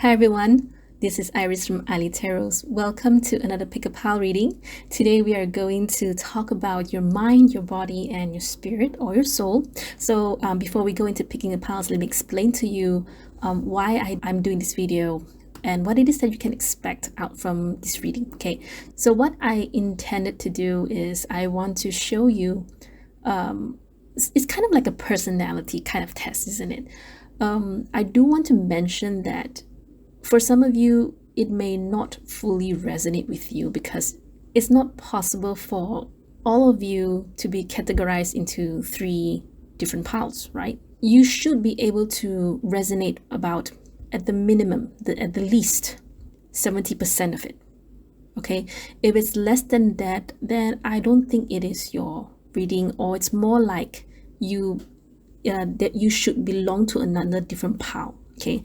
Hi everyone, this is Iris from ilee Tarots. Welcome to another Pick a Pile reading. Today we are going to talk about your mind, your body, and your spirit or your soul. So before we go into picking the piles, let me explain to you why I'm doing this video and what it is that you can expect out from this reading. Okay, so what I intended to do is I want to show you, it's kind of like a personality kind of test, isn't it? I do want to mention that for some of you, it may not fully resonate with you because it's not possible for all of you to be categorized into 3 different piles, right? You should be able to resonate about, at the minimum, at the least, 70% of it. Okay, if it's less than that, then I don't think it is your reading, or it's more like that you should belong to another different pile. Okay,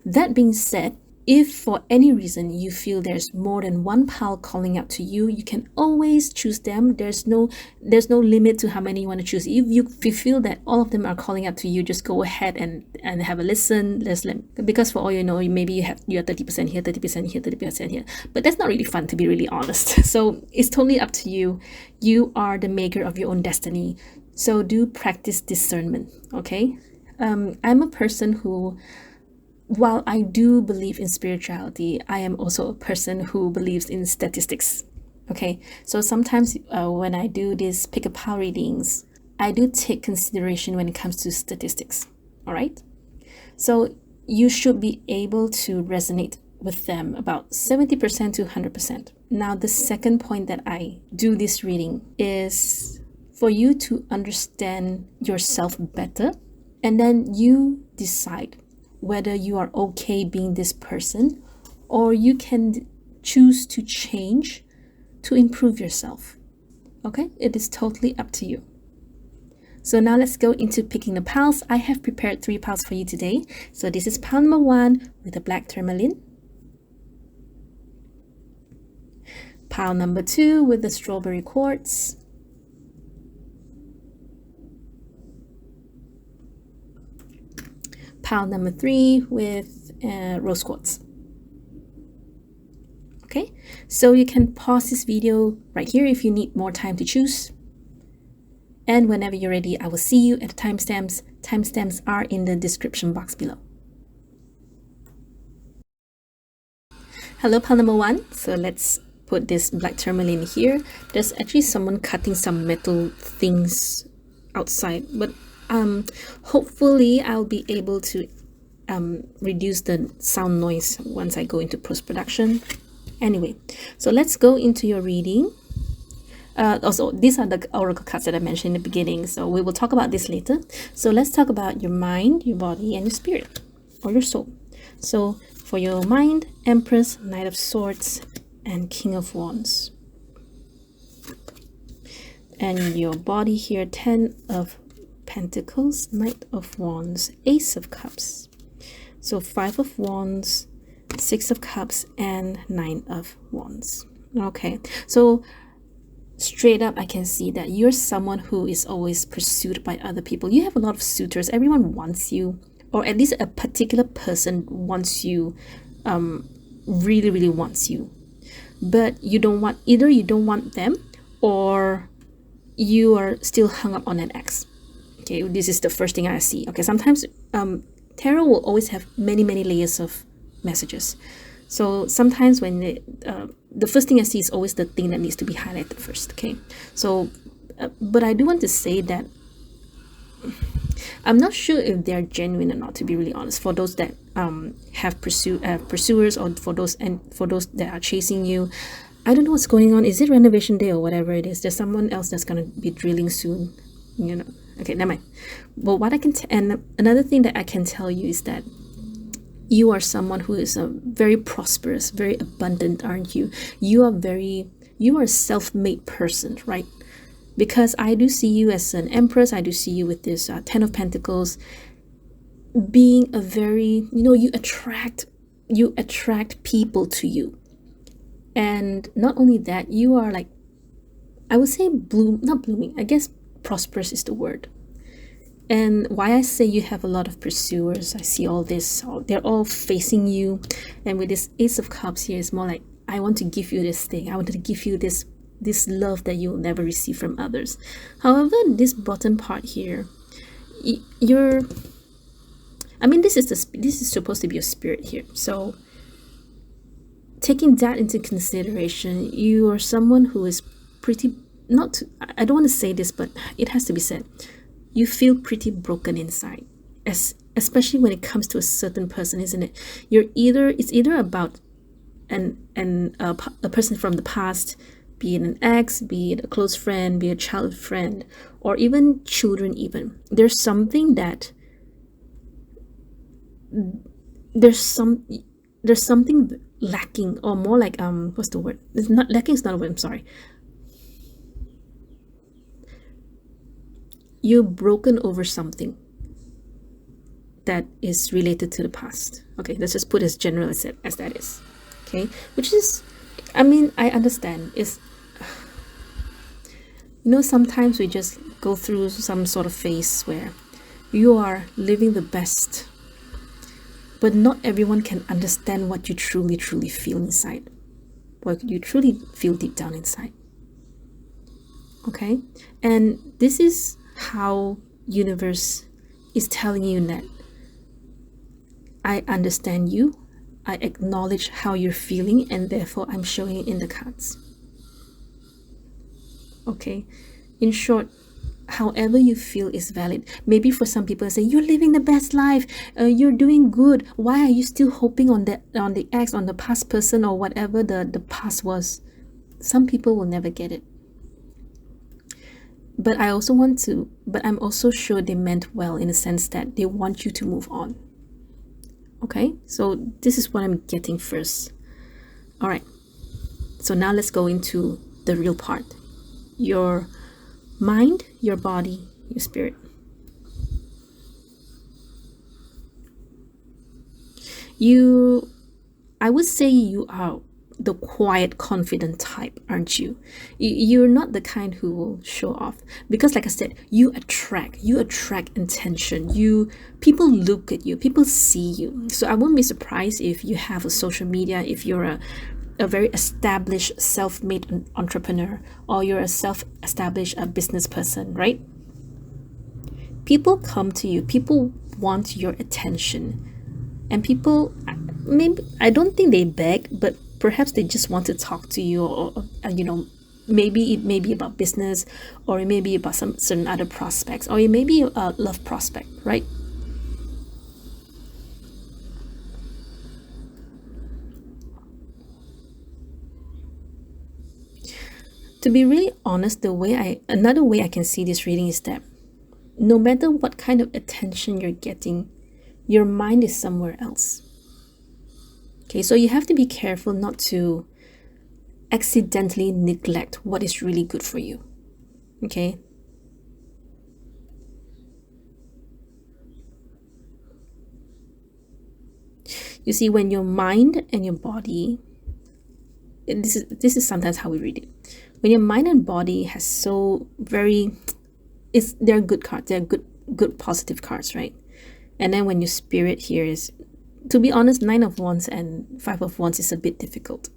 that being said, if for any reason you feel there's more than one pile calling out to you, you can always choose them. There's no limit to how many you want to choose. If you feel that all of them are calling out to you, just go ahead and have a listen. Because for all you know, maybe you're 30% here, 30% here, 30% here, but that's not really fun, to be really honest. So it's totally up to you. You are the maker of your own destiny, so do practice discernment. Okay, I'm a person who, while I do believe in spirituality, I am also a person who believes in statistics. Okay, so sometimes when I do these pick a pile readings, I do take consideration when it comes to statistics. All right, so you should be able to resonate with them about 70% to 100%. Now, the second point that I do this reading is for you to understand yourself better, and then you decide whether you are okay being this person, or you can choose to change to improve yourself. Okay, it is totally up to you. So now let's go into picking the piles. I have prepared 3 piles for you today. So this is pile number 1 with a black tourmaline, pile number 2 with the strawberry quartz, pile number 3 with rose quartz. Okay, so you can pause this video right here if you need more time to choose. And whenever you're ready, I will see you at the timestamps. Timestamps are in the description box below. Hello, pile number 1. So let's put this black tourmaline here. There's actually someone cutting some metal things outside, but hopefully I'll be able to reduce the sound noise once I go into post-production. Anyway, so let's go into your reading. Also, these are the oracle cards that I mentioned in the beginning, so we will talk about this later. So let's talk about your mind, your body, and your spirit, or your soul. So for your mind, Empress, Knight of Swords, and King of Wands. And your body here, 10 of Pentacles, Knight of Wands, Ace of Cups. So 5 of Wands, 6 of Cups, and 9 of Wands. Okay, so straight up I can see that you're someone who is always pursued by other people. You have a lot of suitors. Everyone wants you, or at least a particular person wants you, really, really wants you. But you don't want, either you don't want them, or you are still hung up on an ex. Okay, this is the first thing I see. Okay, sometimes tarot will always have many layers of messages. So sometimes when the first thing I see is always the thing that needs to be highlighted first. Okay, so but I do want to say that I'm not sure if they're genuine or not, to be really honest. For those that have pursuers, or for those that are chasing you, I don't know what's going on. Is it renovation day or whatever it is? There's someone else that's gonna be drilling soon, you know. Okay, never mind. But what I can and another thing that I can tell you is that you are someone who is very prosperous, very abundant, aren't you? You are a self-made person, right? Because I do see you as an Empress. I do see you with this 10 of Pentacles, being a very, you attract people to you. And not only that, you are like, I would say not blooming, I guess prosperous is the word. And why I say you have a lot of pursuers, I see all this, they're all facing you. And with this Ace of Cups here, it's more like, I want to give you this thing. I want to give you this love that you'll never receive from others. However, this bottom part here, you're, I mean, this is supposed to be your spirit here. So taking that into consideration, you are someone who is pretty, not to, I don't want to say this, but it has to be said. You feel pretty broken inside, especially when it comes to a certain person, isn't it? It's either about a person from the past, be it an ex, be it a close friend, be it a childhood friend, or even children. Even there's something that there's something lacking, or more like what's the word? It's not lacking. Is not a word. I'm sorry. You're broken over something that is related to the past. Okay, let's just put as general as that is. Okay, which is, I mean, I understand. Is, you know, sometimes we just go through some sort of phase where you are living the best, but not everyone can understand what you truly feel inside, what you truly feel deep down inside. Okay, and this is how universe is telling you that I understand you, I acknowledge how you're feeling, and therefore I'm showing it in the cards. Okay, in short, however you feel is valid. Maybe for some people say you're living the best life, you're doing good, why are you still hoping on the ex, on the past person, or whatever the past was? Some people will never get it. But I'm also sure they meant well, in the sense that they want you to move on. Okay, so this is what I'm getting first. All right, so now let's go into the real part. Your mind, your body, your spirit. I would say you are the quiet, confident type, aren't you? You're not the kind who will show off, because like I said, you attract attention. People look at you, people see you. So I won't be surprised if you have a social media, if you're a very established self-made entrepreneur, or you're a self-established business person, right? People come to you, people want your attention, and people, maybe, I don't think they beg, but perhaps they just want to talk to you, or you know, maybe it may be about business, or it may be about some certain other prospects, or it may be a love prospect, right? To be really honest, another way I can see this reading is that no matter what kind of attention you're getting, your mind is somewhere else. Okay, so you have to be careful not to accidentally neglect what is really good for you. Okay. You see, when your mind and your body, this is sometimes how we read it. When your mind and body has so very, they're good cards, they're good positive cards, right? And then when your spirit here is, to be honest, 9 of Wands and 5 of Wands is a bit difficult.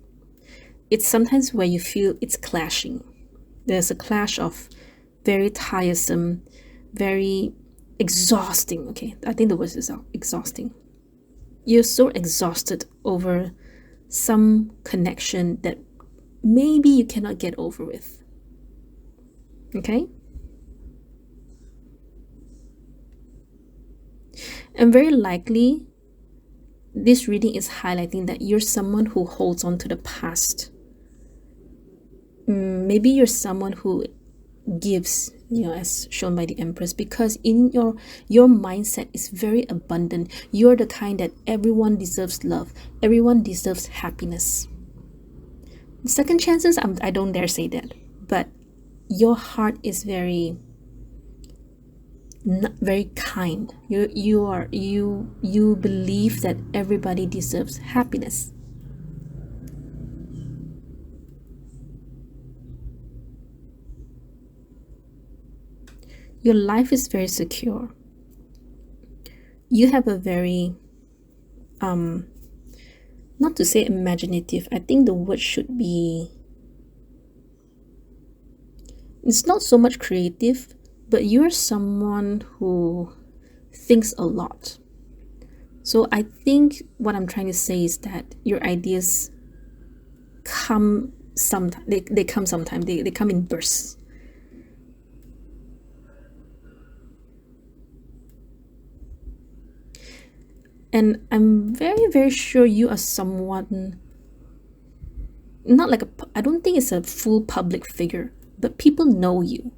It's sometimes where you feel it's clashing. There's a clash of very tiresome, very exhausting. Okay, I think the word is exhausting. You're so exhausted over some connection that maybe you cannot get over with. Okay? And very likely, this reading is highlighting that you're someone who holds on to the past. Maybe you're someone who gives, as shown by the Empress, because in your mindset is very abundant. You're the kind that everyone deserves love, everyone deserves happiness. Second chances, I don't dare say that, but your heart is very kind. You believe that everybody deserves happiness. your life is very secure. You have a very not to say imaginative, I think the word should be, it's not so much creative, but you're someone who thinks a lot. So I think what I'm trying to say is that your ideas come sometime, they come sometime, they come in bursts. And I'm very, very sure you are someone, not like I don't think it's a full public figure, but people know you.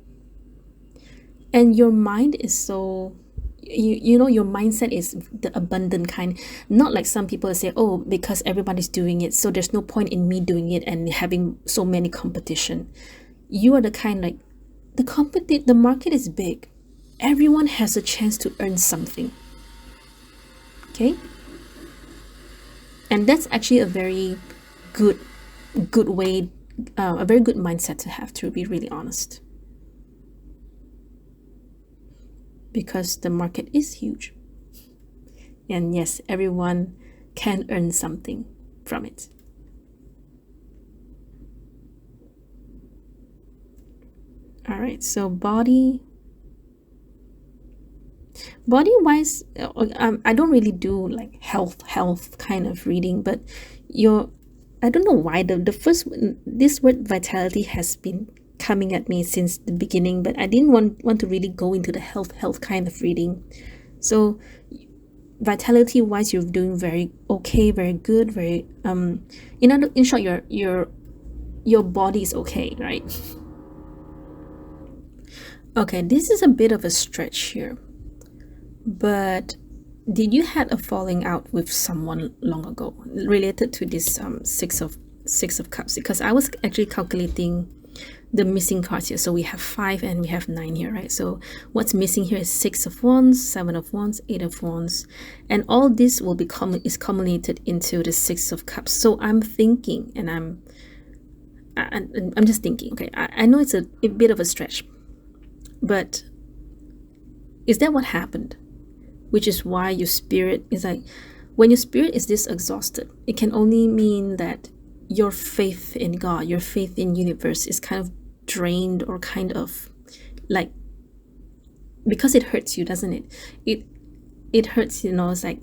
And your mind is so, you know, your mindset is the abundant kind. Not like some people say, oh, because everybody's doing it, so there's no point in me doing it and having so many competition. You are the kind like, the market is big. Everyone has a chance to earn something. Okay? And that's actually a very good way, a very good mindset to have, to be really honest. Because the market is huge. And yes, everyone can earn something from it. All right, so body wise, I don't really do like health kind of reading, but I don't know why the first, this word vitality has been coming at me since the beginning, but I didn't want to really go into the health kind of reading. So vitality wise, you're doing very okay, very good, very in short, your body is okay, right? Okay, this is a bit of a stretch here, but did you had a falling out with someone long ago related to this six of cups? Because I was actually calculating the missing cards here. So we have 5 and we have 9 here, right? So what's missing here is 6 of wands, 7 of wands, 8 of wands, and all this will be is culminated into the 6 of cups. So I'm thinking, and I'm just thinking, okay, I know it's a bit of a stretch, but is that what happened? Which is why your spirit is like, when your spirit is this exhausted, it can only mean that your faith in God, your faith in universe is kind of drained, or kind of like, because it hurts you, doesn't it? It hurts, you know. It's like,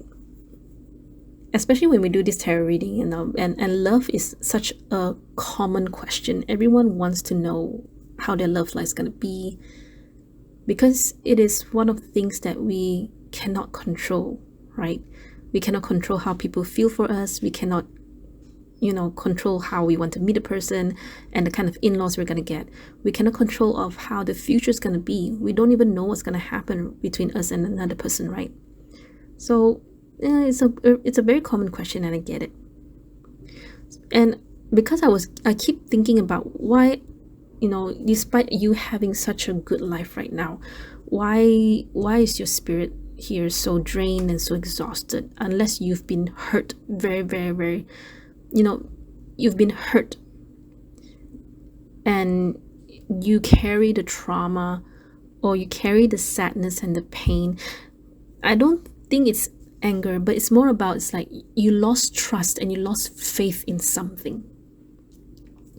especially when we do this tarot reading, you know, and love is such a common question. Everyone wants to know how their love life is going to be, because it is one of the things that we cannot control, right? We cannot control how people feel for us. We cannot, you know, control how we want to meet a person and the kind of in-laws we're going to get. We cannot control of how the future is going to be. We don't even know what's going to happen between us and another person, right? So yeah, it's a very common question, and I get it. And because I keep thinking about why, you know, despite you having such a good life right now, why is your spirit here so drained and so exhausted? Unless you've been hurt very, very, very, you know, you've been hurt and you carry the trauma, or you carry the sadness and the pain. I don't think it's anger, but it's more about, it's like you lost trust and you lost faith in something.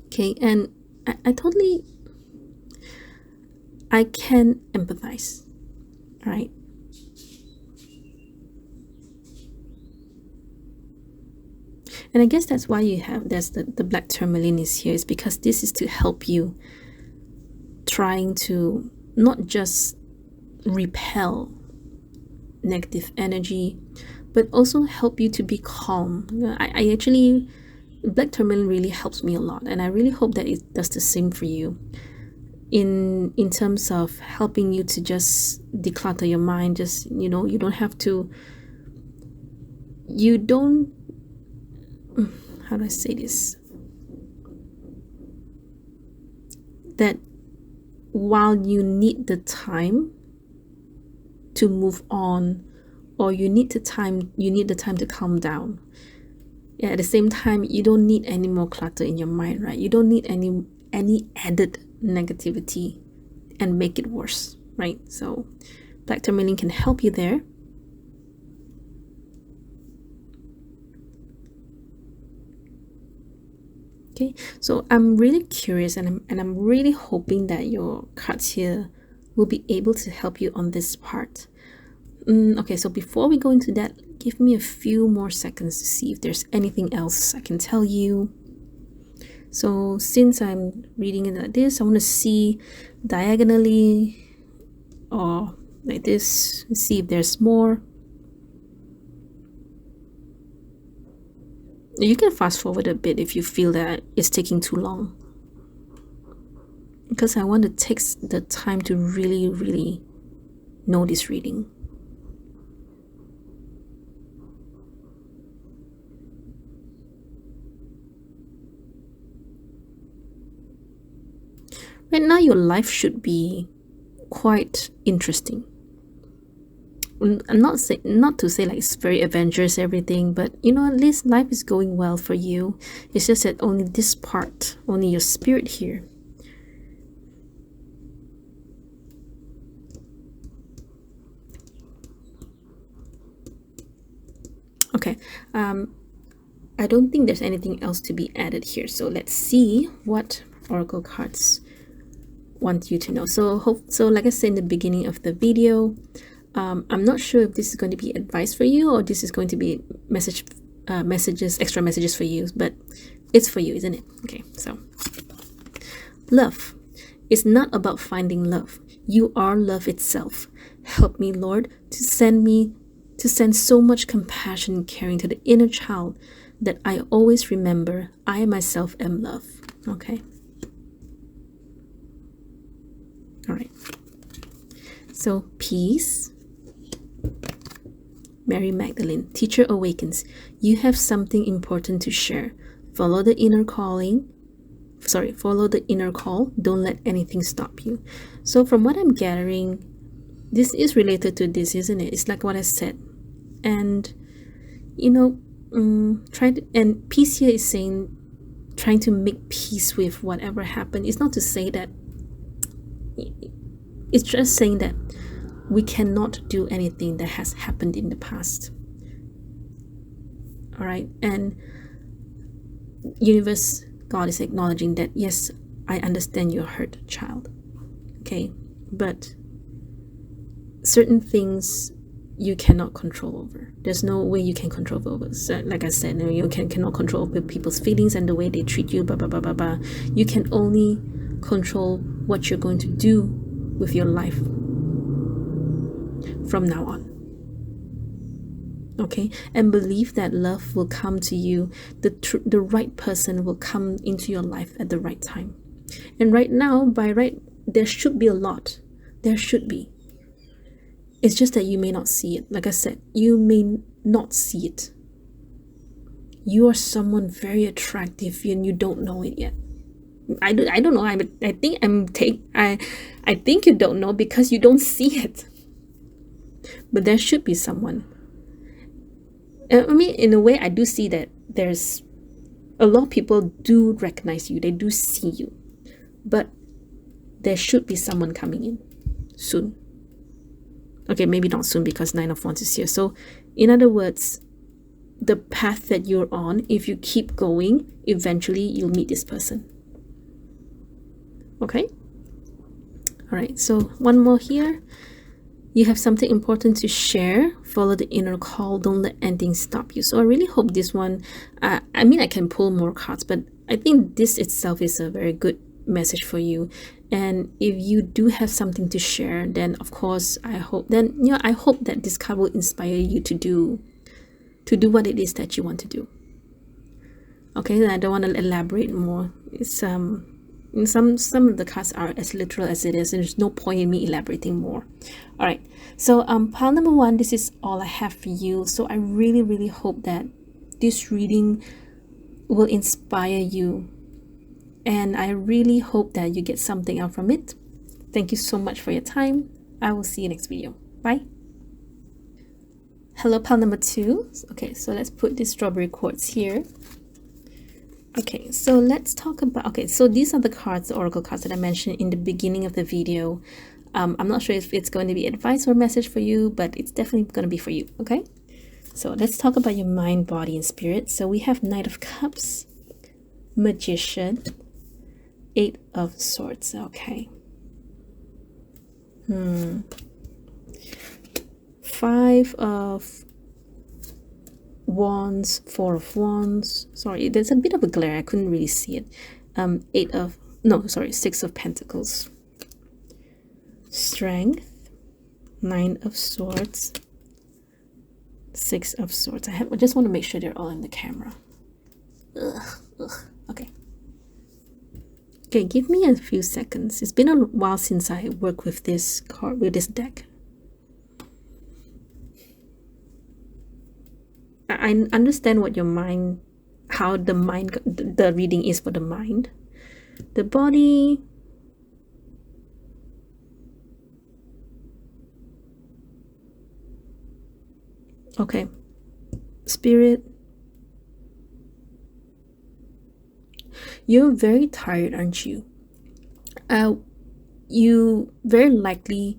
Okay, and I totally, I can empathize, right? And I guess that's why you have, there's the black tourmaline is here, is because this is to help you trying to not just repel negative energy, but also help you to be calm. I actually, black tourmaline really helps me a lot, and I really hope that it does the same for you in terms of helping you to just declutter your mind. Just, you know, you don't have to, you don't, how do I say this, that while you need the time to move on, or you need the time to calm down, yeah, at the same time, you don't need any more clutter in your mind, right? You don't need any added negativity and make it worse. right? So black tourmaline can help you there. Okay, so I'm really curious, and I'm really hoping that your cards here will be able to help you on this part. Okay, so before we go into that, give me a few more seconds to see if there's anything else I can tell you. So since I'm reading it like this, I want to see diagonally or like this, see if there's more. You can fast forward a bit if you feel that it's taking too long, because I want to take the time to really know this reading. Right now your life should be quite interesting. I'm not to say like it's very adventurous everything, but you know, at least life is going well for you. It's just that only this part, only your spirit here. Okay, I don't think there's anything else to be added here, so let's see what oracle cards want you to know. So like I said in the beginning of the video, I'm not sure if this is going to be advice for you or this is going to be extra messages for you, but it's for you, isn't it? Okay, so love is not about finding love. You are love itself. Help me, Lord, to send so much compassion and caring to the inner child that I always remember I myself am love. Okay. All right. So peace. Mary Magdalene, teacher awakens. You have something important to share. Follow the inner calling. Follow the inner call. Don't let anything stop you. So from what I'm gathering, this is related to this, isn't it? It's like what I said. And you know, and peace here is saying trying to make peace with whatever happened. It's not to say that, it's just saying that we cannot do anything that has happened in the past. All right, and universe, God is acknowledging that yes, I understand you're hurt, child. Okay, but certain things you cannot control over. There's no way you can control over. So, like I said, you cannot control over people's feelings and the way they treat you. Blah blah blah blah blah. You can only control what you're going to do with your life from now on. Okay, and believe that love will come to you. The right person will come into your life at the right time. And right now, by right, there should be a lot. There should be. It's just that you may not see it. Like I said, you may not see it. You are someone very attractive and you don't know it yet. I don't know. I think you don't know because you don't see it. But there should be someone. I mean, in a way, I do see that there's a lot of people do recognize you. They do see you. But there should be someone coming in soon. Okay, maybe not soon because Nine of Wands is here. So, in other words, the path that you're on, if you keep going, eventually you'll meet this person. Okay? All right, so one more here. You have something important to share. Follow the inner call. Don't let anything stop you. So I really hope this one, I mean, I can pull more cards, but I think this itself is a very good message for you. And if you do have something to share, then of course I hope that this card will inspire you to do what it is that you want to do. Okay, then I don't want to elaborate more. It's some of the cards are as literal as it is, and there's no point in me elaborating more. All right, so pile number 1, this is all I have for you. So I really hope that this reading will inspire you, and I really hope that you get something out from it. Thank you so much for your time. I will see you next video. Bye. Hello, pile number 2. Okay, so let's put this strawberry quartz here. Okay, so let's talk about, okay, so these are the cards, the oracle cards that I mentioned in the beginning of the video. I'm not sure if it's going to be advice or message for you, but it's definitely going to be for you. Okay, so let's talk about your mind, body, and spirit. So we have Knight of Cups, Magician, Eight of Swords. Okay. Five of Wands, Four of Wands. Sorry, there's a bit of a glare. I couldn't really see it. Six of Pentacles. Strength, Nine of Swords, Six of Swords. I just want to make sure they're all in the camera. Okay. Okay, give me a few seconds. It's been a while since I worked with this card, with this deck. I understand what your mind, how the mind, the reading is for the mind. The body, okay. Spirit, you're very tired, aren't you? You very likely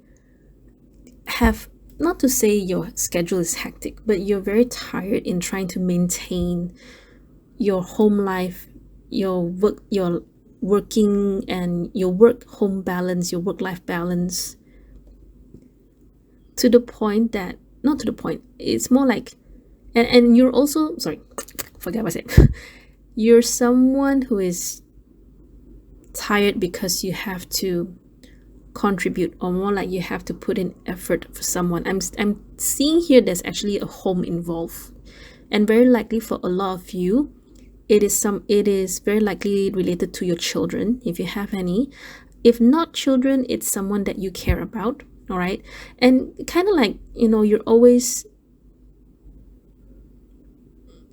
have, not to say your schedule is hectic, but you're very tired in trying to maintain your home life, your working and your work-home balance, your work-life balance, to the point that, not to the point, it's more like, and you're also, sorry, forget what I said. You're someone who is tired because you have to contribute, or more like you have to put in effort for someone. I'm seeing here there's actually a home involved, and very likely for a lot of you it is very likely related to your children, if you have any. If not children, it's someone that you care about. All right, and kind of like, you're always,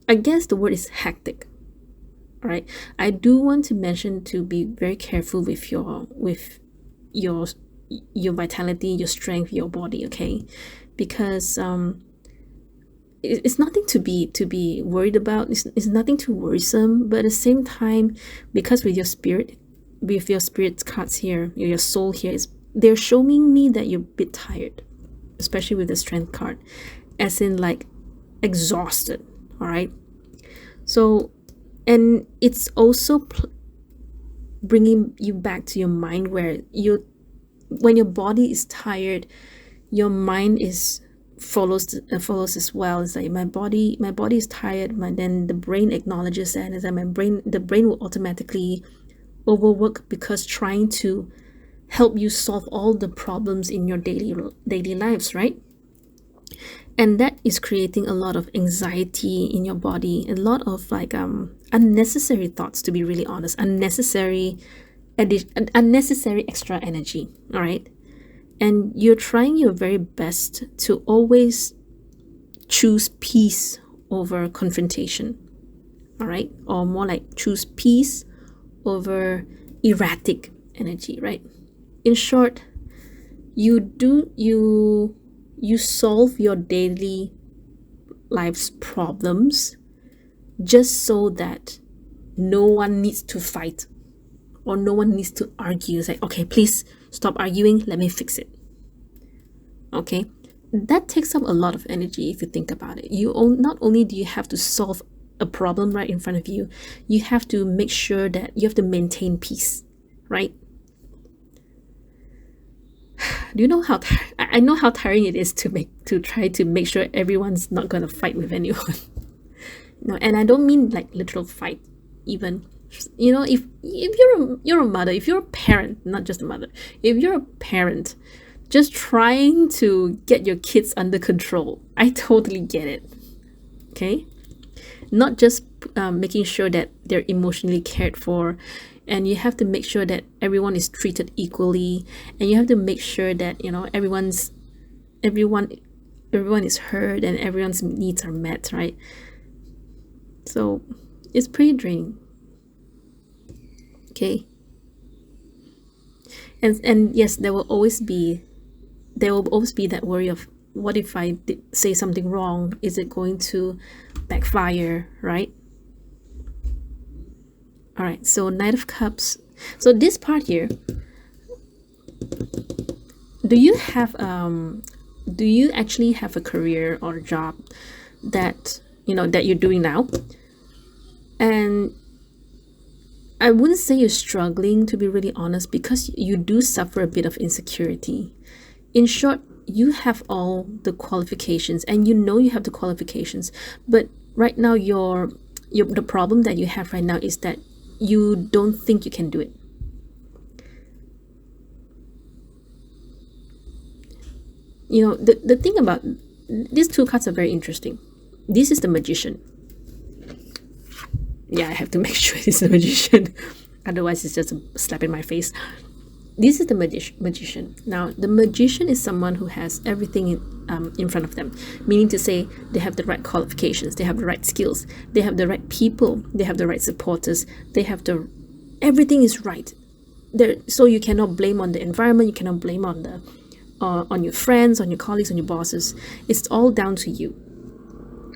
I guess the word is hectic. All right, I do want to mention to be very careful with your vitality, your strength, your body. Okay, because it's nothing to be worried about. It's nothing too worrisome, but at the same time, because with your spirit cards here, your soul here, they're showing me that you're a bit tired, especially with the strength card, as in like exhausted. All right, so, and it's also bringing you back to your mind, where when your body is tired, your mind follows as well. It's like my body is tired, then the brain acknowledges that, and it's like the brain will automatically overwork, because trying to help you solve all the problems in your daily lives, right? And that is creating a lot of anxiety in your body, a lot of like unnecessary thoughts, to be really honest, unnecessary extra energy. All right, and you're trying your very best to always choose peace over confrontation. All right, or more like choose peace over erratic energy, right? In short, you solve your daily life's problems just so that no one needs to fight or no one needs to argue. It's like, okay, please stop arguing, let me fix it. Okay, that takes up a lot of energy if you think about it. Not only do you have to solve a problem right in front of you, you have to make sure that you have to maintain peace, right? Do you know how I know how tiring it is to try to make sure everyone's not gonna fight with anyone. And I don't mean like literal fight, even. If you're a mother, if you're a parent, not just a mother, if you're a parent just trying to get your kids under control, I totally get it. Okay, not just making sure that they're emotionally cared for, and you have to make sure that everyone is treated equally, and you have to make sure that everyone is heard and everyone's needs are met, right? So it's pretty draining. Okay, and yes, there will always be that worry of, what if I say something wrong? Is it going to backfire, right? All right, so Knight of Cups. So this part here, do you have do you actually have a career or job that that you're doing now, and I wouldn't say you're struggling, to be really honest, because you do suffer a bit of insecurity. In short, you have all the qualifications, and you have the qualifications, but right now the problem that you have right now is that you don't think you can do it. The thing about these two cards are very interesting. This is the Magician. Yeah, I have to make sure it's the Magician. Otherwise, it's just a slap in my face. This is the magician. Now, the magician is someone who has everything in front of them, meaning to say they have the right qualifications, they have the right skills, they have the right people, they have the right supporters, everything is right. So you cannot blame on the environment, you cannot blame on your friends, on your colleagues, on your bosses. It's all down to you.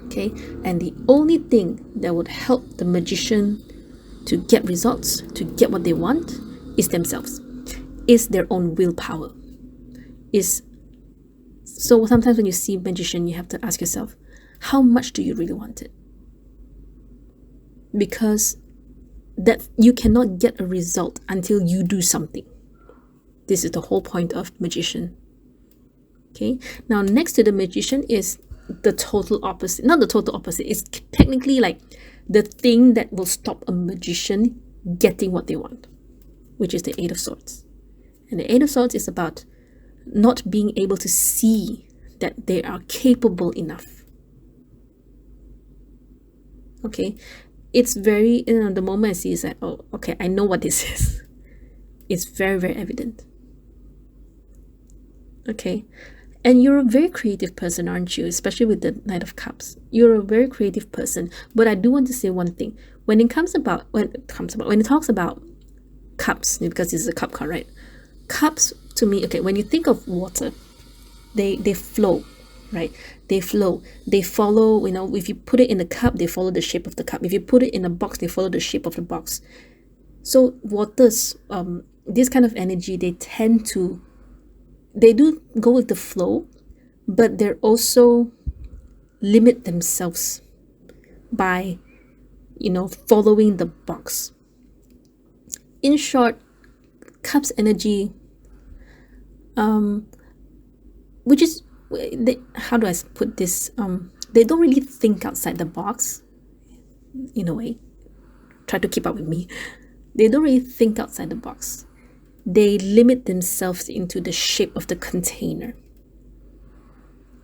Okay, and the only thing that would help the magician to get results, to get what they want, is themselves. Is their own willpower. So sometimes when you see magician, you have to ask yourself, how much do you really want it? Because that you cannot get a result until you do something. This is the whole point of magician. Okay, now next to the magician is the total opposite. Not the total opposite, it's technically like the thing that will stop a magician getting what they want, which is the Eight of Swords. And the Eight of Swords is about not being able to see that they are capable enough. Okay, it's very, the moment I see is that, oh, okay, I know what this is. It's very, very evident. Okay, and you're a very creative person, aren't you? Especially with the Knight of Cups. You're a very creative person. But I do want to say one thing. When it talks about cups, because this is a cup card, right? Cups, to me, okay, when you think of water, they flow, right? They flow. They follow, if you put it in a cup, they follow the shape of the cup. If you put it in a box, they follow the shape of the box. So waters, this kind of energy, they do go with the flow, but they're also limit themselves by, following the box. In short, cups energy, which is, how do I put this? They don't really think outside the box, in a way. Try to keep up with me. They don't really think outside the box. They limit themselves into the shape of the container.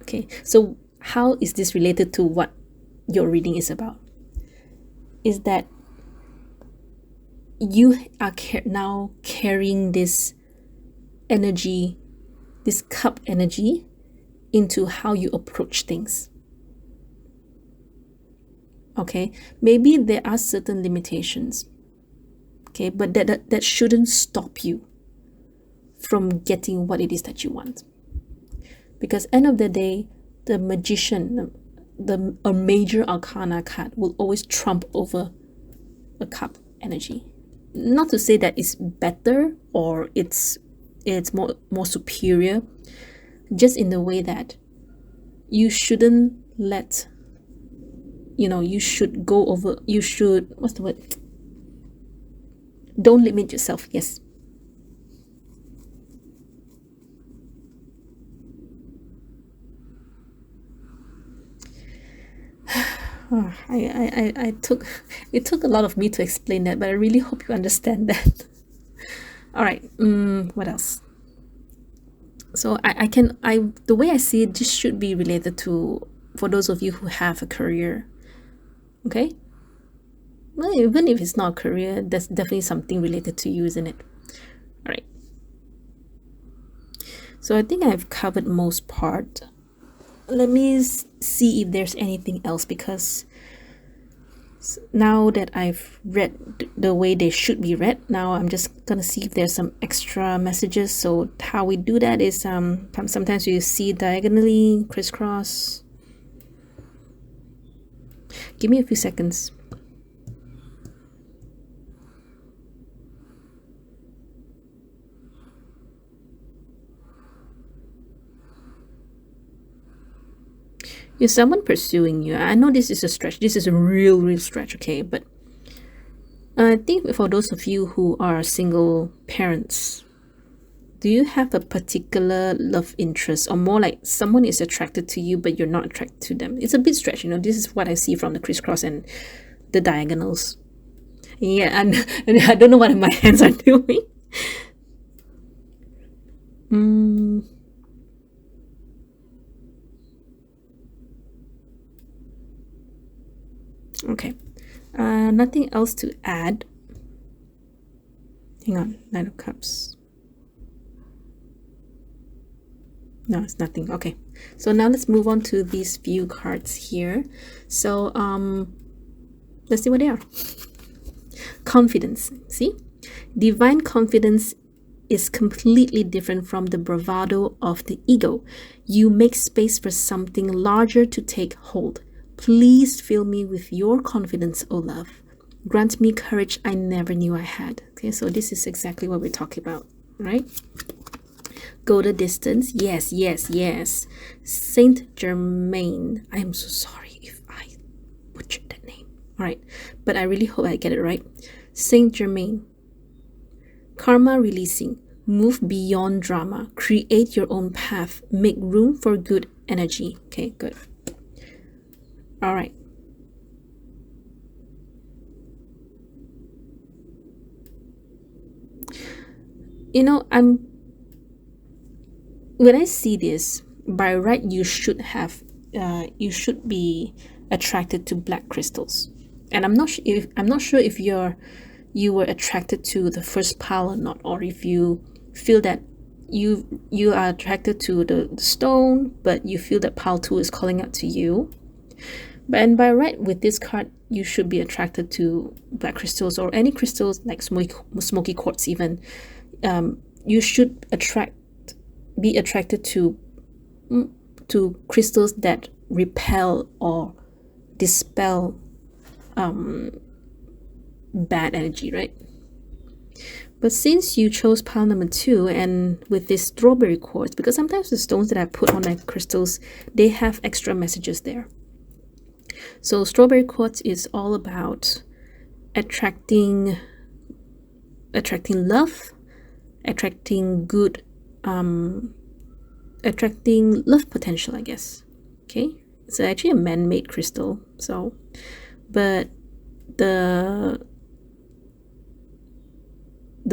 Okay, so how is this related to what your reading is about? Is that you are now carrying this energy, this cup energy, into how you approach things. Okay, maybe there are certain limitations, okay, but that shouldn't stop you from getting what it is that you want. Because end of the day, the magician, a major arcana card will always trump over a cup energy. Not to say that it's better or it's more superior, just in the way that you shouldn't let, you should go over, what's the word? Don't limit yourself. Yes. It took a lot of me to explain that, but I really hope you understand that. All right, what else? So the way I see it, this should be related to, for those of you who have a career, okay? Well, even if it's not a career, that's definitely something related to you, isn't it? All right. So I think I've covered most part. Let me see if there's anything else, because now that I've read the way they should be read, now I'm just gonna see if there's some extra messages. So how we do that is sometimes you see diagonally, crisscross. Give me a few seconds. Is someone pursuing you? I know this is a stretch. This is a real stretch, okay? But I think for those of you who are single parents, do you have a particular love interest, or more like someone is attracted to you but you're not attracted to them? It's a bit stretch, you know. This is what I see from the crisscross and the diagonals. Yeah, and I don't know what my hands are doing. Okay. Nothing else to add. Hang on. Nine of Cups. No, it's nothing. Okay. So now let's move on to these few cards here. So let's see what they are. Confidence. See? Divine confidence is completely different from the bravado of the ego. You make space for something larger to take hold. Please fill me with your confidence, O love. Grant me courage I never knew I had. Okay, so this is exactly what we're talking about, right? Go the distance. Yes, yes, yes. Saint Germain. I am so sorry if I butchered that name. All right, but I really hope I get it right. Saint Germain. Karma releasing. Move beyond drama. Create your own path. Make room for good energy. Okay, good. All right. You know, when I see this, by right you should be attracted to black crystals. And I'm not sure if you were attracted to the first pile or not, or if you feel that you are attracted to the stone, but you feel that pile 2 is calling out to you. And by right, with this card, you should be attracted to black crystals or any crystals like smoky quartz even. You should be attracted to crystals that repel or dispel bad energy, right? But since you chose pile number 2 and with this strawberry quartz, because sometimes the stones that I put on my crystals, they have extra messages there. So strawberry quartz is all about attracting love, attracting good, attracting love potential, I guess. Okay, it's actually a man-made crystal. So, but the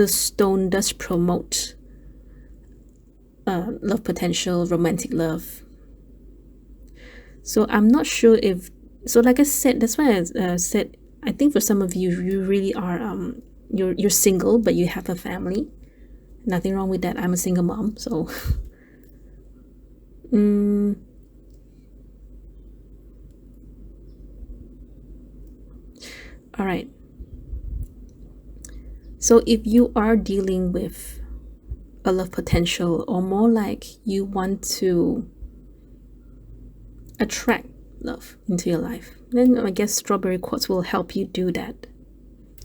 stone does promote love potential, romantic love. So I'm not sure if, so like I said, that's why I said, I think for some of you, you really are, you're single, but you have a family. Nothing wrong with that. I'm a single mom, so. All right. So if you are dealing with a love potential, or more like you want to attract love into your life, then I guess strawberry quartz will help you do that.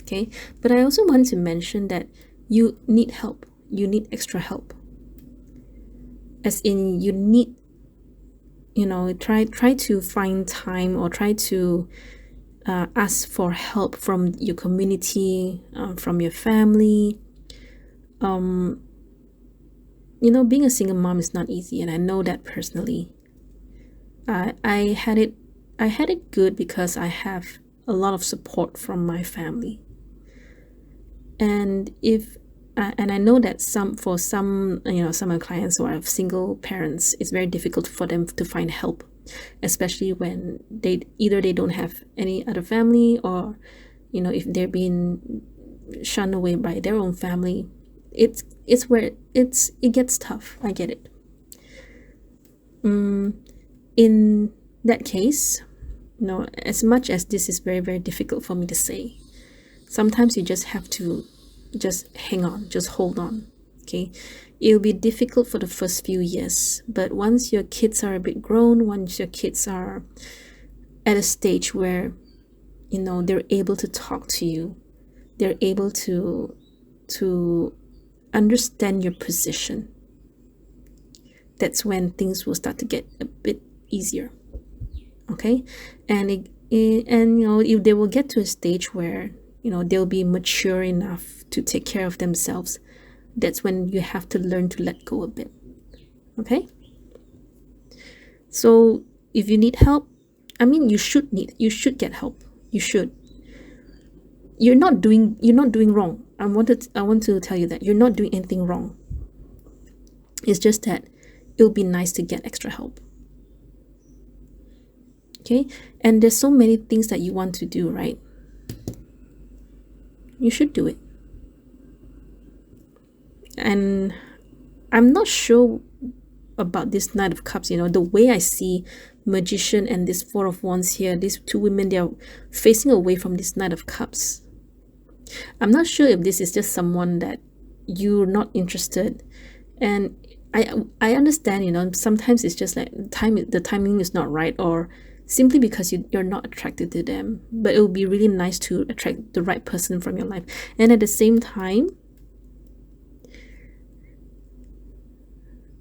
Okay, but I also want to mention that you need help. You need extra help, as in you need, you know, try to find time, or try to ask for help from your community, from your family. You know, being a single mom is not easy, and I know that personally. I had it good because I have a lot of support from my family. And and I know that for some of my clients who are single parents, it's very difficult for them to find help, especially when they don't have any other family, or if they're being shunned away by their own family. It gets tough. I get it. In that case, as much as this is very, very difficult for me to say, sometimes you just have to just hang on, just hold on. Okay, it'll be difficult for the first few years, but once your kids are a bit grown, once your kids are at a stage where they're able to talk to you, they're able to understand your position, that's when things will start to get a bit easier. Okay, and if they will get to a stage where they'll be mature enough to take care of themselves, that's when you have to learn to let go a bit. Okay, so if you need help, you should get help. You should. You're not doing wrong. I want to tell you that you're not doing anything wrong. It's just that it'll be nice to get extra help. Okay, and there's so many things that you want to do, right? You should do it. And I'm not sure about this Knight of Cups. The way I see Magician and this Four of Wands here, these two women, they are facing away from this Knight of Cups. I'm not sure if this is just someone that you're not interested. And I understand, sometimes it's just like the timing is not right, or simply because you're not attracted to them. But it would be really nice to attract the right person from your life. And at the same time,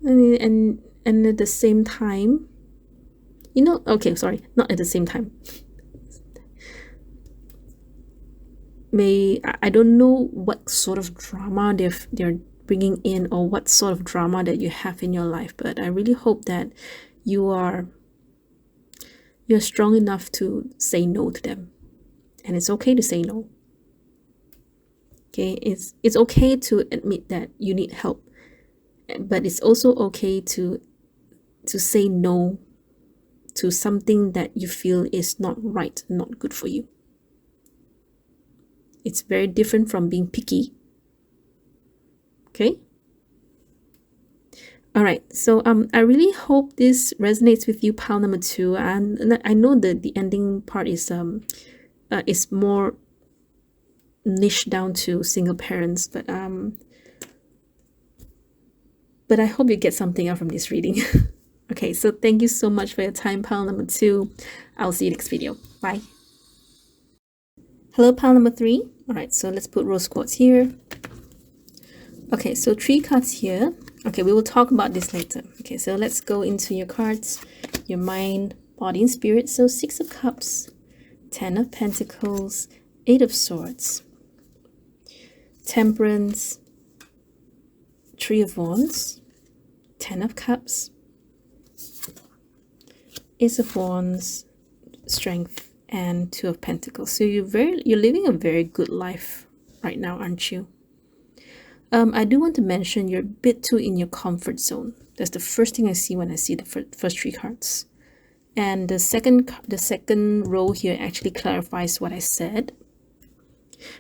and at the same time, okay, sorry, not at the same time. I don't know what sort of drama they're bringing in, or what sort of drama that you have in your life, but I really hope that you're strong enough to say no to them. And it's okay to say no. Okay, it's okay to admit that you need help, but it's also okay to say no to something that you feel is not right, not good for you. It's very different from being picky. Okay. All right. So I really hope this resonates with you, pile number 2. And I know that the ending part is more niche down to single parents, but I hope you get something out from this reading. Okay. So thank you so much for your time, pile number 2. I'll see you next video. Bye. Hello, pile number 3. All right. So let's put rose quartz here. Okay, so 3 cards here. Okay, we will talk about this later. Okay, so let's go into your cards, your mind, body, and spirit. So 6 of Cups, 10 of Pentacles, 8 of Swords, Temperance, 3 of Wands, 10 of Cups, Ace of Wands, Strength, and 2 of Pentacles. So you're living a very good life right now, aren't you? I do want to mention you're a bit too in your comfort zone. That's the first thing I see when I see the first 3 cards. And the second row here actually clarifies what I said.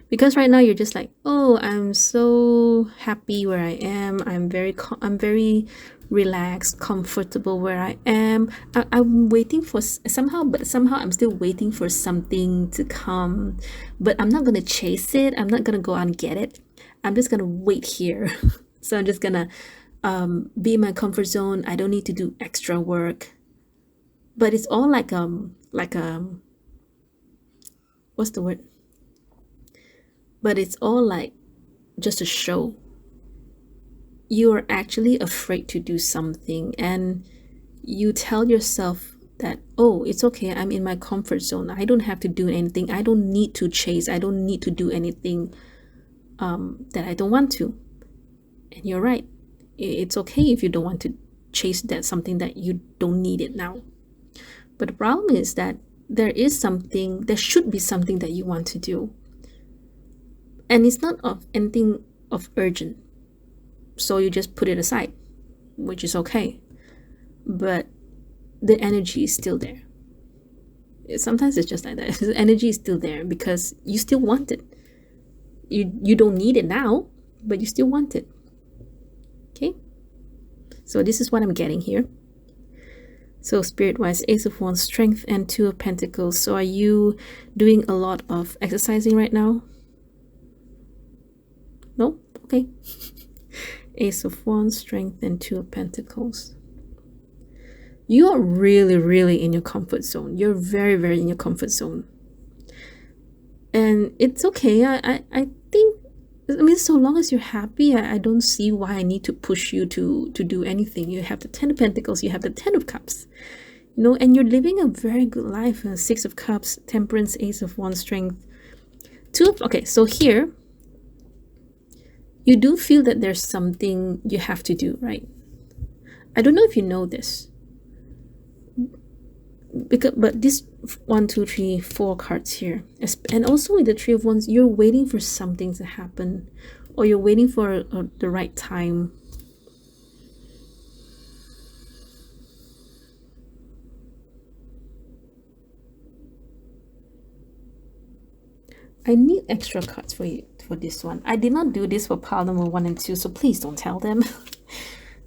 Because right now you're just like, oh, I'm so happy where I am. I'm very relaxed, comfortable where I am. I'm waiting for somehow I'm still waiting for something to come. But I'm not gonna chase it. I'm not gonna go out and get it. I'm just gonna wait here. So I'm just gonna be in my comfort zone. I don't need to do extra work. But it's all like what's the word? But it's all like just a show. You are actually afraid to do something, and you tell yourself that, oh, it's okay, I'm in my comfort zone. I don't have to do anything. I don't need to chase. I don't need to do anything that I don't want to. And you're right. It's okay if you don't want to chase something that you don't need it now. But the problem is that there should be something that you want to do. And it's not of anything of urgent. So you just put it aside, which is okay. But the energy is still there. Sometimes it's just like that. The energy is still there because you still want it. You don't need it now, but you still want it. Okay? So this is what I'm getting here. So spirit-wise, Ace of Wands, Strength, and 2 of Pentacles. So are you doing a lot of exercising right now? No? Okay. Ace of Wands, Strength, and 2 of Pentacles. You are really, really in your comfort zone. You're very, very in your comfort zone. And it's okay. I think, so long as you're happy, I don't see why I need to push you to do anything. You have the 10 of Pentacles, you have the 10 of Cups. and you're living a very good life. Six of Cups, Temperance, Ace of Wands, Strength. Okay, so here, you do feel that there's something you have to do, right? I don't know if you know this. But this 1, 2, 3, 4 cards here, and also with the Three of Wands, you're waiting for something to happen, or you're waiting for the right time. I need extra cards for you for this one. I did not do this for pile number 1 and 2, so please don't tell them.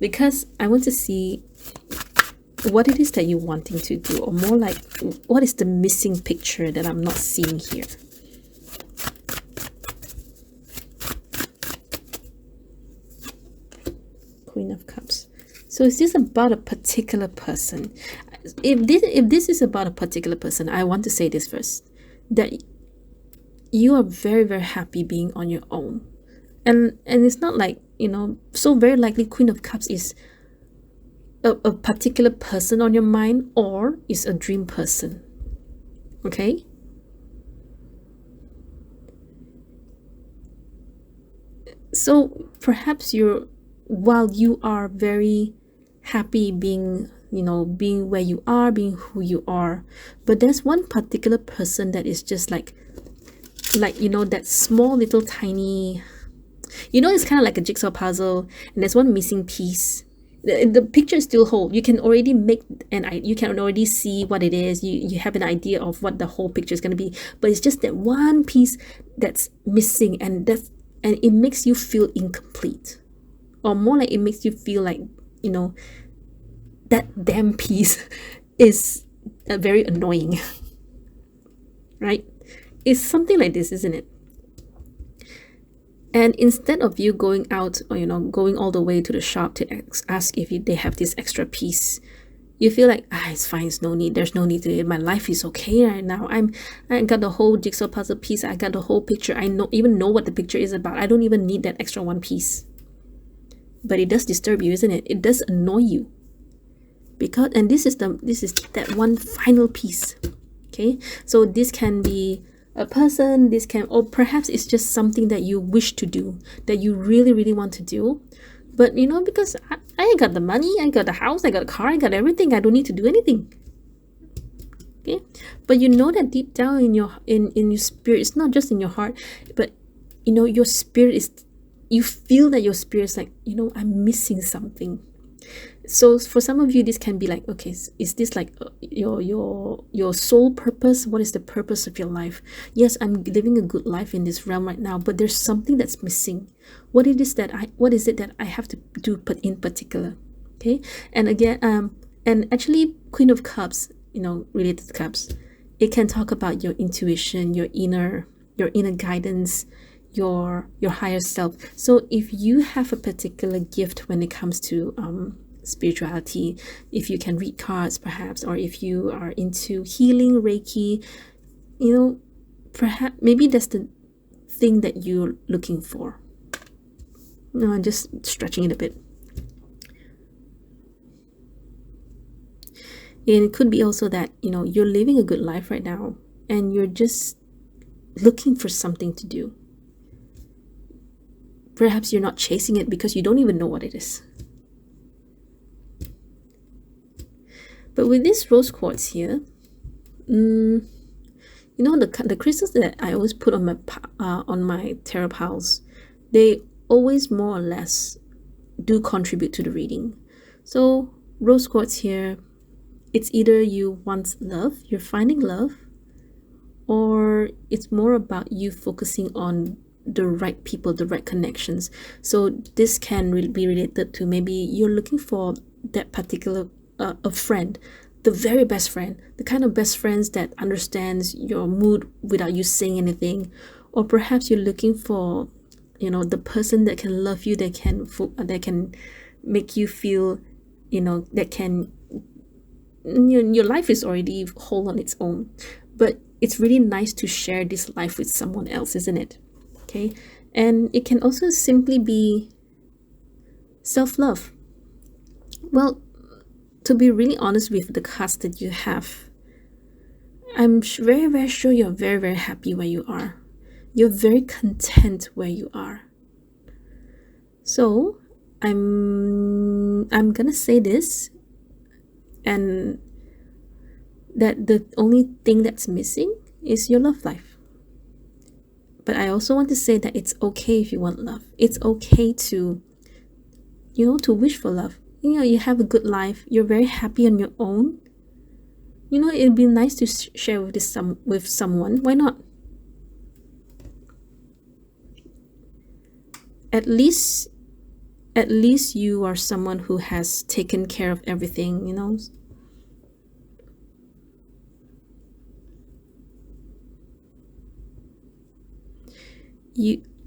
Because I want to see what it is that you're wanting to do, or more like what is the missing picture that I'm not seeing here. Queen of Cups. So is this about a particular person? If this is about a particular person, I want to say this first, that you are very, very happy being on your own. And it's not like, so very likely Queen of Cups is a particular person on your mind, or is a dream person. Okay? So perhaps while you are very happy being, being where you are, being who you are, but there's one particular person that is just like that small little tiny, it's kind of like a jigsaw puzzle, and there's one missing piece. The picture is still whole. You can already you can already see what it is. You have an idea of what the whole picture is going to be, but it's just that one piece that's missing, and it makes you feel incomplete, or more like it makes you feel like that damn piece is very annoying. Right? It's something like this, isn't it? And instead of you going out, or going all the way to the shop to ask if they have this extra piece, you feel like, it's fine, it's no need, there's no need to it. My life is okay right now. I got the whole jigsaw puzzle piece, I got the whole picture, I even know what the picture is about. I don't even need that extra one piece. But it does disturb you, isn't it? It does annoy you. And this is that one final piece. Okay, so this can be a person, or perhaps it's just something that you wish to do, that you really, really want to do, but because I got the money, I got the house, I got a car, I got everything, I don't need to do anything. Okay, but that deep down in your spirit, it's not just in your heart, but your spirit is, you feel that your spirit is like, I'm missing something. So for some of you, this can be like, okay, is this like your soul purpose? What is the purpose of your life? Yes, I'm living a good life in this realm right now, but there's something that's missing. What is it that I have to do in particular? Okay, and again, and actually, Queen of Cups, related to cups, it can talk about your intuition, your inner guidance, your higher self. So if you have a particular gift when it comes to spirituality, if you can read cards perhaps, or if you are into healing, Reiki, perhaps maybe that's the thing that you're looking for. No, I'm just stretching it a bit. And it could be also that you're living a good life right now, and you're just looking for something to do. Perhaps you're not chasing it because you don't even know what it is. But with this rose quartz here, the crystals that I always put on my tarot piles, they always more or less do contribute to the reading. So rose quartz here, it's either you want love, you're finding love, or it's more about you focusing on the right people, the right connections. So this can be related to, maybe you're looking for that particular a friend, the very best friend, the kind of best friends that understands your mood without you saying anything. Or perhaps you're looking for the person that can love you, that can make you feel that can, your life is already whole on its own, but it's really nice to share this life with someone else, isn't it? Okay, and it can also simply be self-love. Well, to be really honest with the cards that you have, I'm very, very sure you're very, very happy where you are. You're very content where you are. So I'm gonna say this, and that the only thing that's missing is your love life. But I also want to say that it's okay if you want love. It's okay to, to wish for love. You have a good life. You're very happy on your own. It'd be nice to share with someone. Why not? At least you are someone who has taken care of everything,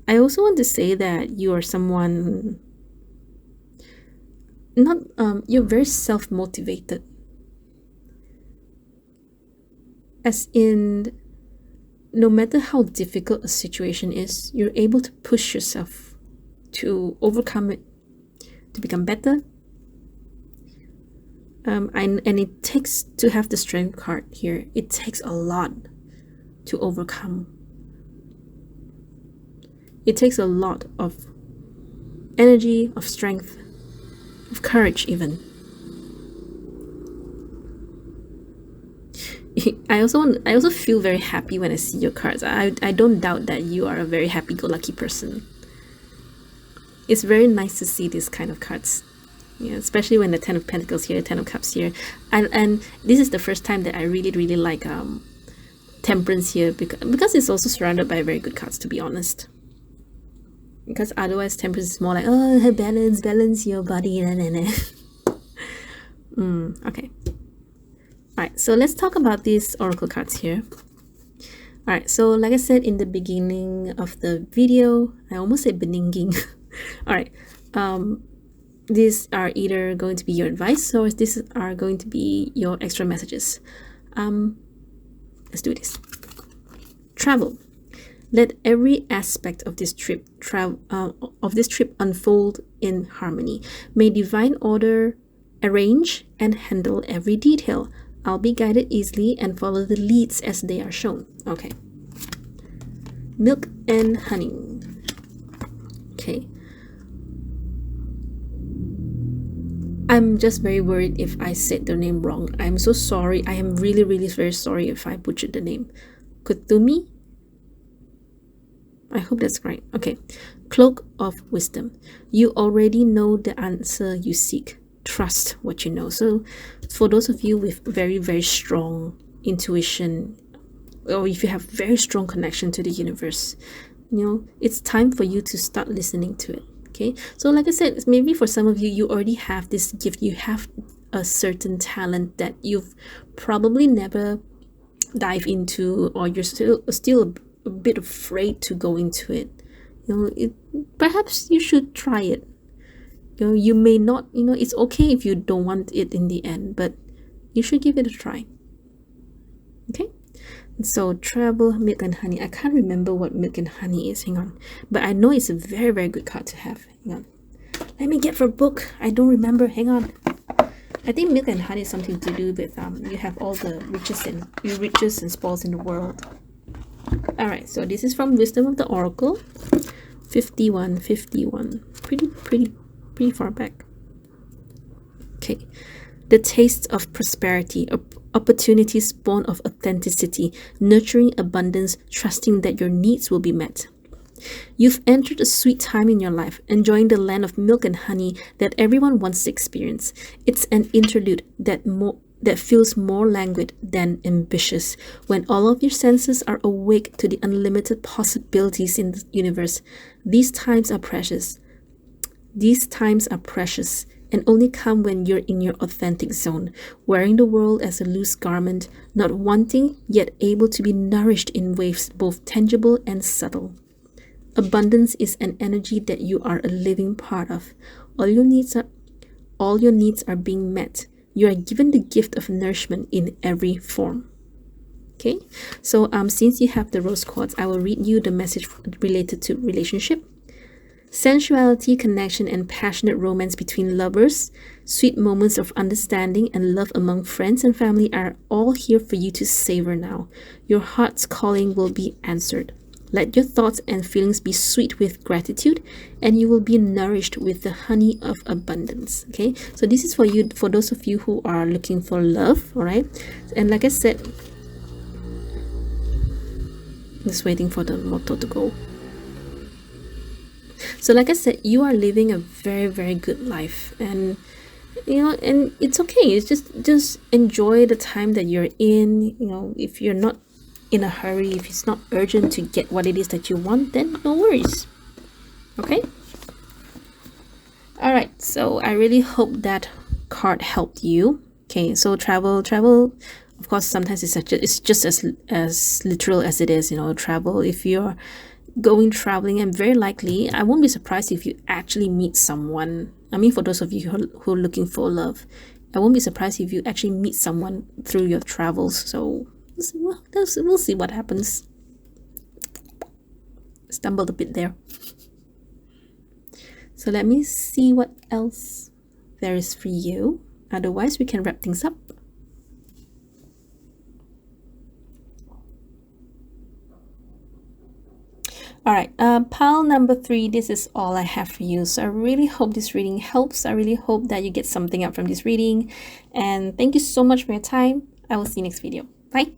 I also want to say that you are someone not you're very self-motivated, as in, no matter how difficult a situation is, you're able to push yourself to overcome it, to become better. And it takes, to have the strength card here, it takes a lot to overcome. It takes a lot of energy, of strength, of courage even. I also feel very happy when I see your cards. I don't doubt that you are a very happy-go-lucky person. It's very nice to see these kind of cards. Yeah, especially when the Ten of Pentacles here, Ten of Cups here. And this is the first time that I really, really like Temperance here, because it's also surrounded by very good cards, to be honest. Because otherwise Temperance is more like, oh, balance your body. Okay. Alright, so let's talk about these oracle cards here. Alright, so like I said in the beginning of the video, I almost said beninging. Alright, these are either going to be your advice, or these are going to be your extra messages. Let's do this. Travel. Let every aspect of this trip unfold in harmony. May divine order arrange and handle every detail. I'll be guided easily and follow the leads as they are shown. Okay. Milk and honey. Okay. I'm just very worried if I said the name wrong. I'm so sorry. I am really, really very sorry if I butchered the name. Kutumi? I hope that's right. Okay. Cloak of Wisdom. You already know the answer you seek. Trust what you know. So for those of you with very, very strong intuition, or if you have very strong connection to the universe, it's time for you to start listening to it. Okay, so like I said, maybe for some of you, you already have this gift. You have a certain talent that you've probably never dive into, or you're still a bit afraid to go into it. Perhaps you should try it. You may not, it's okay if you don't want it in the end, but you should give it a try. Okay, so travel, milk and honey. I can't remember what milk and honey is. Hang on, but I know it's a very, very good card to have. Hang on, let me get for a book. I don't remember. Hang on. I think milk and honey is something to do with you have all the riches and spoils in the world. All right, so this is from Wisdom of the Oracle, 51. Pretty far back. Okay, the taste of prosperity, opportunities born of authenticity, nurturing abundance, trusting that your needs will be met. You've entered a sweet time in your life, enjoying the land of milk and honey that everyone wants to experience. It's an interlude that feels more languid than ambitious. When all of your senses are awake to the unlimited possibilities in the universe, these times are precious. These times are precious and only come when you're in your authentic zone, wearing the world as a loose garment, not wanting yet able to be nourished in waves both tangible and subtle. Abundance is an energy that you are a living part of. All your needs are being met. You are given the gift of nourishment in every form. Okay, so since you have the rose quartz, I will read you the message related to relationship. Sensuality, connection, and passionate romance between lovers, Sweet moments of understanding and love among friends and family are all here for you to savor now. Your heart's calling will be answered. Let your thoughts and feelings be sweet with gratitude, and you will be nourished with the honey of abundance. Okay, so this is for you, for those of you who are looking for love. All right, and like I said, just waiting for the motto to go. So like I said, you are living a very, very good life, and and it's okay. It's just enjoy the time that you're in. If you're not in a hurry, if it's not urgent to get what it is that you want, then no worries. Okay. All right, so I really hope that card helped you. Okay, so travel, of course, sometimes it's just as literal as it is. Travel. If you're going traveling, and very likely, I won't be surprised if you actually meet someone. I mean, for those of you who are looking for love, I won't be surprised if you actually meet someone through your travels. So we'll see what happens. Stumbled a bit there. So let me see what else there is for you. Otherwise, we can wrap things up. All right, pile number 3, this is all I have for you. So I really hope this reading helps. I really hope that you get something out from this reading. And thank you so much for your time. I will see you next video. Bye.